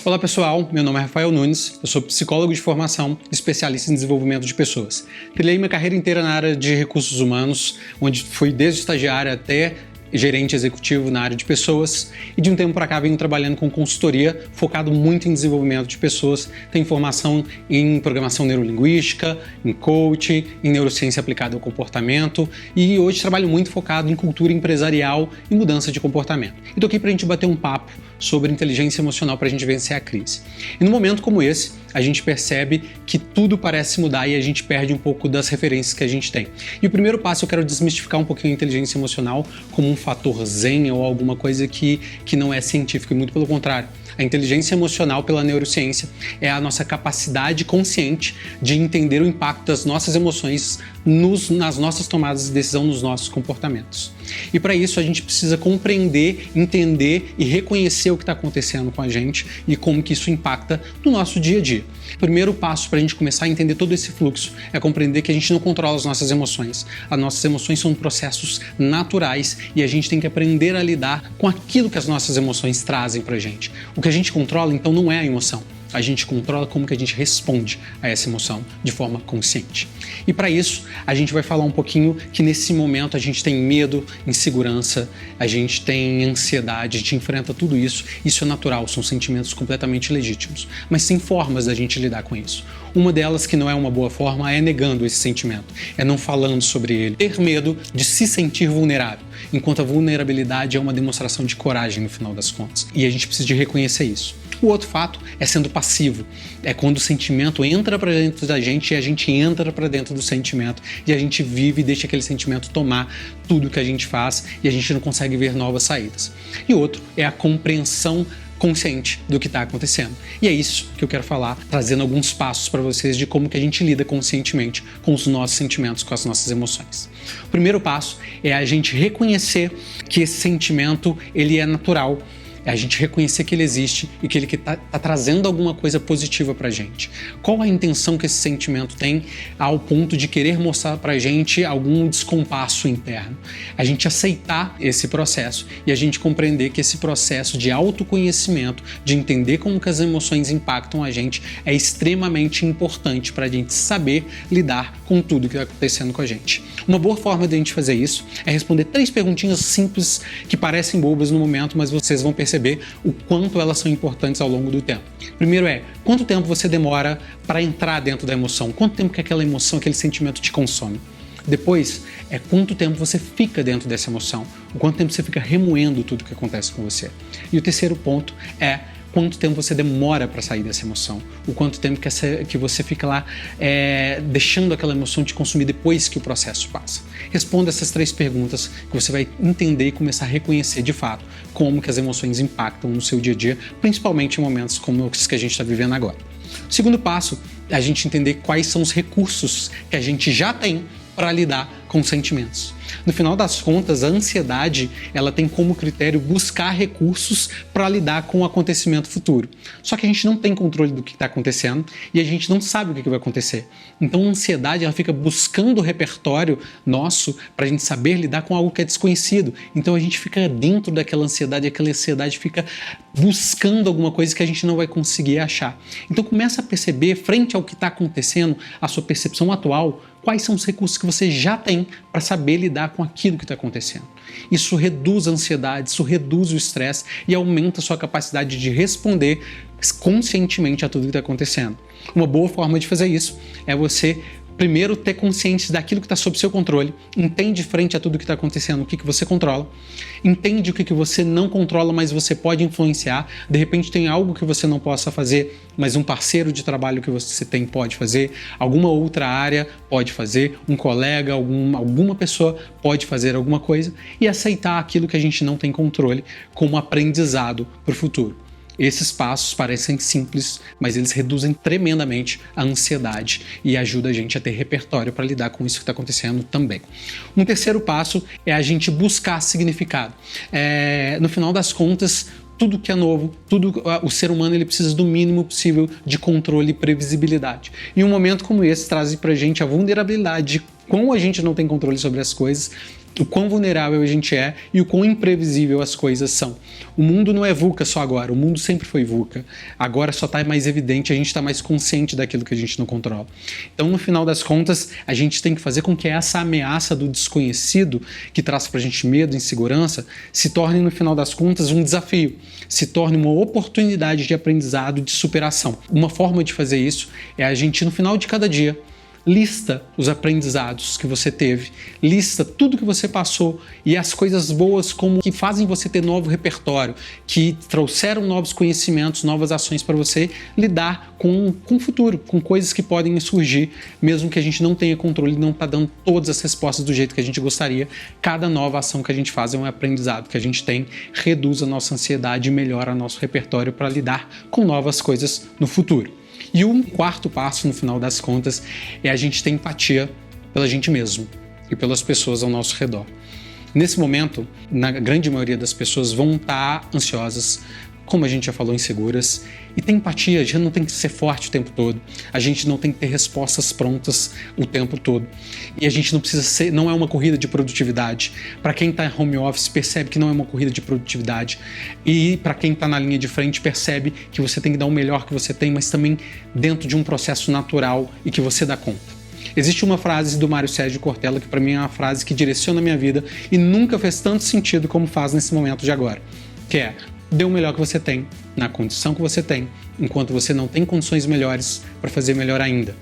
Olá pessoal, meu nome é Rafael Nunes, eu sou psicólogo de formação, especialista em desenvolvimento de pessoas. Trilhei minha carreira inteira na área de recursos humanos, onde fui desde estagiário até gerente executivo na área de pessoas, e de um tempo para cá venho trabalhando com consultoria, focado muito em desenvolvimento de pessoas. Tenho formação em programação neurolinguística, em coaching, em neurociência aplicada ao comportamento, e hoje trabalho muito focado em cultura empresarial e mudança de comportamento. E tô aqui pra gente bater um papo sobre inteligência emocional para a gente vencer a crise. E num momento como esse, a gente percebe que tudo parece mudar e a gente perde um pouco das referências que a gente tem. E o primeiro passo eu quero desmistificar um pouquinho a inteligência emocional como um fator zen ou alguma coisa que não é científico, e muito pelo contrário. A inteligência emocional, pela neurociência, é a nossa capacidade consciente de entender o impacto das nossas emoções nas nossas tomadas de decisão, nos nossos comportamentos. E para isso a gente precisa compreender, entender e reconhecer o que está acontecendo com a gente e como que isso impacta no nosso dia a dia. O primeiro passo para a gente começar a entender todo esse fluxo é compreender que a gente não controla as nossas emoções. As nossas emoções são processos naturais e a gente tem que aprender a lidar com aquilo que as nossas emoções trazem para a gente. O que a gente controla, então, não é a emoção. A gente controla como que a gente responde a essa emoção de forma consciente. E para isso, a gente vai falar um pouquinho que nesse momento a gente tem medo, insegurança, a gente tem ansiedade, a gente enfrenta tudo isso. Isso é natural, são sentimentos completamente legítimos. Mas tem formas da gente lidar com isso. Uma delas, que não é uma boa forma, é negando esse sentimento, é não falando sobre ele. Ter medo de se sentir vulnerável, enquanto a vulnerabilidade é uma demonstração de coragem no final das contas. E a gente precisa de reconhecer isso. O outro fato é sendo passivo. É quando o sentimento entra para dentro da gente e a gente entra para dentro do sentimento e a gente vive e deixa aquele sentimento tomar tudo que a gente faz e a gente não consegue ver novas saídas. E outro é a compreensão consciente do que está acontecendo. E é isso que eu quero falar, trazendo alguns passos para vocês de como que a gente lida conscientemente com os nossos sentimentos, com as nossas emoções. O primeiro passo é a gente reconhecer que esse sentimento ele é natural. É a gente reconhecer que ele existe e que ele tá trazendo alguma coisa positiva pra gente. Qual a intenção que esse sentimento tem ao ponto de querer mostrar pra gente algum descompasso interno? A gente aceitar esse processo e a gente compreender que esse processo de autoconhecimento, de entender como que as emoções impactam a gente, é extremamente importante pra gente saber lidar com tudo que está acontecendo com a gente. Uma boa forma de a gente fazer isso é responder 3 perguntinhas simples que parecem bobas no momento, mas vocês vão perceber o quanto elas são importantes ao longo do tempo. Primeiro é, quanto tempo você demora para entrar dentro da emoção? Quanto tempo que aquela emoção, aquele sentimento te consome? Depois, é quanto tempo você fica dentro dessa emoção? O quanto tempo você fica remoendo tudo que acontece com você? E o terceiro ponto é quanto tempo você demora para sair dessa emoção, o quanto tempo que você fica lá deixando aquela emoção te consumir depois que o processo passa. Responda essas 3 perguntas que você vai entender e começar a reconhecer de fato como que as emoções impactam no seu dia a dia, principalmente em momentos como os que a gente está vivendo agora. O segundo passo é a gente entender quais são os recursos que a gente já tem para lidar com sentimentos. No final das contas, a ansiedade ela tem como critério buscar recursos para lidar com o acontecimento futuro. Só que a gente não tem controle do que está acontecendo e a gente não sabe o que vai acontecer. Então a ansiedade ela fica buscando o repertório nosso para a gente saber lidar com algo que é desconhecido. Então a gente fica dentro daquela ansiedade e aquela ansiedade fica buscando alguma coisa que a gente não vai conseguir achar. Então começa a perceber, frente ao que está acontecendo, a sua percepção atual, quais são os recursos que você já tem para saber lidar com aquilo que está acontecendo. Isso reduz a ansiedade, isso reduz o estresse e aumenta a sua capacidade de responder conscientemente a tudo que está acontecendo. Uma boa forma de fazer isso é você primeiro ter consciência daquilo que está sob seu controle, entende frente a tudo que está acontecendo o que você controla, entende o que você não controla, mas você pode influenciar. De repente tem algo que você não possa fazer, mas um parceiro de trabalho que você tem pode fazer, alguma outra área pode fazer, um colega, alguma pessoa pode fazer alguma coisa, e aceitar aquilo que a gente não tem controle como aprendizado para o futuro. Esses passos parecem simples, mas eles reduzem tremendamente a ansiedade e ajudam a gente a ter repertório para lidar com isso que está acontecendo também. Um terceiro passo é a gente buscar significado. No final das contas, tudo que é novo, o ser humano ele precisa do mínimo possível de controle e previsibilidade. E um momento como esse traz pra gente a vulnerabilidade de como a gente não tem controle sobre as coisas, o quão vulnerável a gente é e o quão imprevisível as coisas são. O mundo não é VUCA só agora, o mundo sempre foi VUCA. Agora só está mais evidente, a gente está mais consciente daquilo que a gente não controla. Então, no final das contas, a gente tem que fazer com que essa ameaça do desconhecido, que traz pra gente medo, insegurança, se torne, no final das contas, um desafio, se torne uma oportunidade de aprendizado, de superação. Uma forma de fazer isso é a gente, no final de cada dia, lista os aprendizados que você teve, lista tudo que você passou e as coisas boas como que fazem você ter novo repertório, que trouxeram novos conhecimentos, novas ações para você lidar com o futuro, com coisas que podem surgir, mesmo que a gente não tenha controle, não está dando todas as respostas do jeito que a gente gostaria. Cada nova ação que a gente faz é um aprendizado que a gente tem, reduz a nossa ansiedade e melhora nosso repertório para lidar com novas coisas no futuro. E um quarto passo, no final das contas, é a gente ter empatia pela gente mesmo e pelas pessoas ao nosso redor. Nesse momento, na grande maioria das pessoas vão estar ansiosas, como a gente já falou, inseguras. E ter empatia, a gente não tem que ser forte o tempo todo. A gente não tem que ter respostas prontas o tempo todo. E a gente não precisa ser, não é uma corrida de produtividade. Para quem está em home office, percebe que não é uma corrida de produtividade. E para quem está na linha de frente, percebe que você tem que dar o melhor que você tem, mas também dentro de um processo natural e que você dá conta. Existe uma frase do Mário Sérgio Cortella que para mim é uma frase que direciona a minha vida e nunca fez tanto sentido como faz nesse momento de agora. Que é: dê o melhor que você tem, na condição que você tem, enquanto você não tem condições melhores para fazer melhor ainda.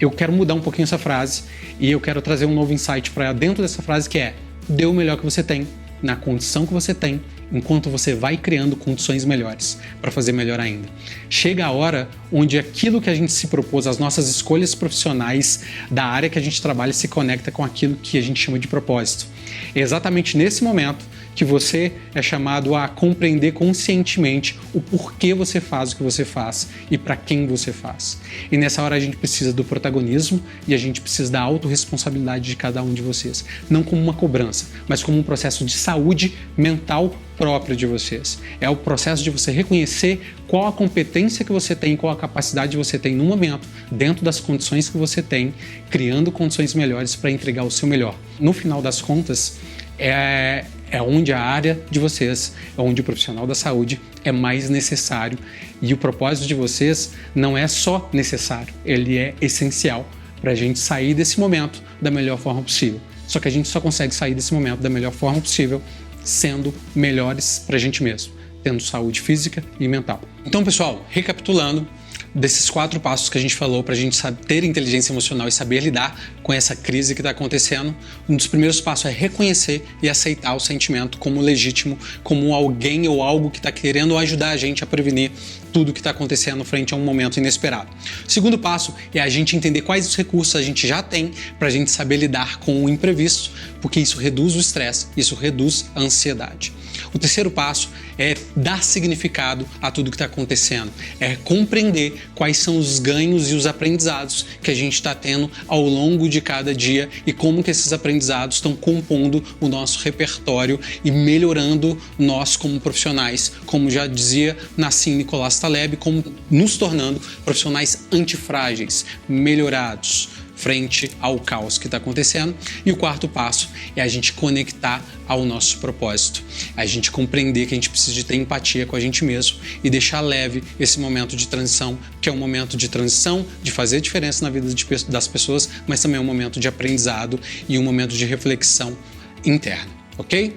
Eu quero mudar um pouquinho essa frase e eu quero trazer um novo insight para dentro dessa frase, que é: dê o melhor que você tem, na condição que você tem, enquanto você vai criando condições melhores para fazer melhor ainda. Chega a hora onde aquilo que a gente se propôs, as nossas escolhas profissionais da área que a gente trabalha, se conecta com aquilo que a gente chama de propósito. É exatamente nesse momento que você é chamado a compreender conscientemente o porquê você faz o que você faz e para quem você faz. E nessa hora a gente precisa do protagonismo e a gente precisa da autorresponsabilidade de cada um de vocês. Não como uma cobrança, mas como um processo de saúde mental próprio de vocês. É o processo de você reconhecer qual a competência que você tem, qual a capacidade que você tem no momento, dentro das condições que você tem, criando condições melhores para entregar o seu melhor. No final das contas, é onde a área de vocês, é onde o profissional da saúde é mais necessário. E o propósito de vocês não é só necessário, ele é essencial para a gente sair desse momento da melhor forma possível. Só que a gente só consegue sair desse momento da melhor forma possível sendo melhores para a gente mesmo, tendo saúde física e mental. Então, pessoal, recapitulando, desses 4 passos que a gente falou para a gente ter inteligência emocional e saber lidar com essa crise que está acontecendo, um dos primeiros passos é reconhecer e aceitar o sentimento como legítimo, como alguém ou algo que está querendo ajudar a gente a prevenir tudo que está acontecendo frente a um momento inesperado. O segundo passo é a gente entender quais os recursos a gente já tem para a gente saber lidar com o imprevisto, porque isso reduz o estresse, isso reduz a ansiedade. O terceiro passo é dar significado a tudo que está acontecendo, é compreender quais são os ganhos e os aprendizados que a gente está tendo ao longo de cada dia e como que esses aprendizados estão compondo o nosso repertório e melhorando nós como profissionais, como já dizia Nassim Nicolás Taleb, como nos tornando profissionais antifrágeis, melhorados frente ao caos que está acontecendo. E o quarto passo é a gente conectar ao nosso propósito, a gente compreender que a gente precisa de ter empatia com a gente mesmo e deixar leve esse momento de transição, que é um momento de transição, de fazer diferença na vida das pessoas, mas também é um momento de aprendizado e um momento de reflexão interna, ok?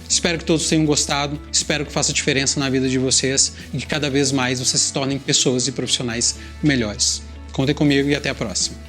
Espero que todos tenham gostado, espero que faça diferença na vida de vocês e que cada vez mais vocês se tornem pessoas e profissionais melhores. Contem comigo e até a próxima.